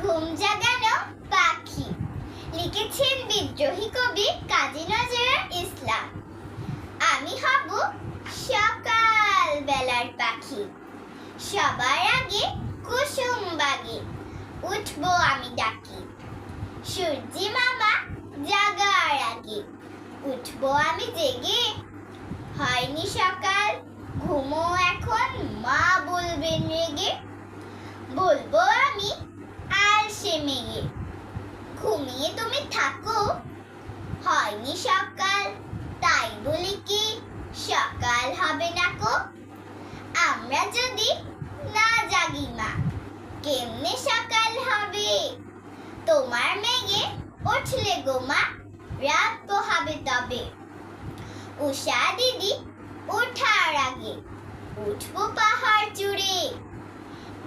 ঘুম জাগানো পাখি। লিখেছেন বিদ্রোহী কবি কাজী নজরুল ইসলাম। আমি হব সকাল বেলার পাখি, সবার আগে কুসুম বাগে উঠবো আমি ডাকি। সূর্যি মামা জাগার আগে উঠবো আমি জেগে। হয়নি সকাল, ঘুমো এখন মা বলবেন রেগে। বলবো আমি আলসে মেয়ে, ঘুমিয়ে তুমি থাকো। হয়নি সকাল, তাই বলি কি সকাল হবে না কো। আমরা যদি না জাগি মা, কেমনে সকাল হবে। তোমার মেঘে উঠলে গো মা, রাত পোহাবে তবে। উষা দিদি ওঠার আগে উঠবো পাহাড় চূড়ে।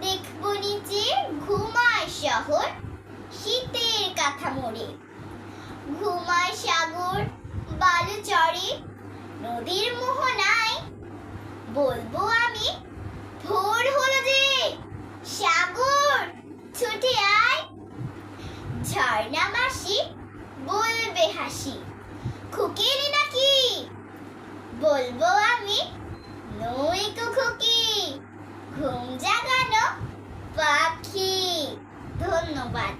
দেখবো নিচে ঘুমায় শহর, শীতের কাঁথা মোড়ে। ঘুমায় সাগর বালু চড়ে, নদীর মোহনায়। বলবো আমি ভোর হলো যে, সাগর ছুটে আয়। ঝর্ণা মাসি বলবে হাসি, খুকি এলি নাকি। বলবো আমি নই কো খুকি, ঘুম জাগানো পাখি। ধন্যবাদ।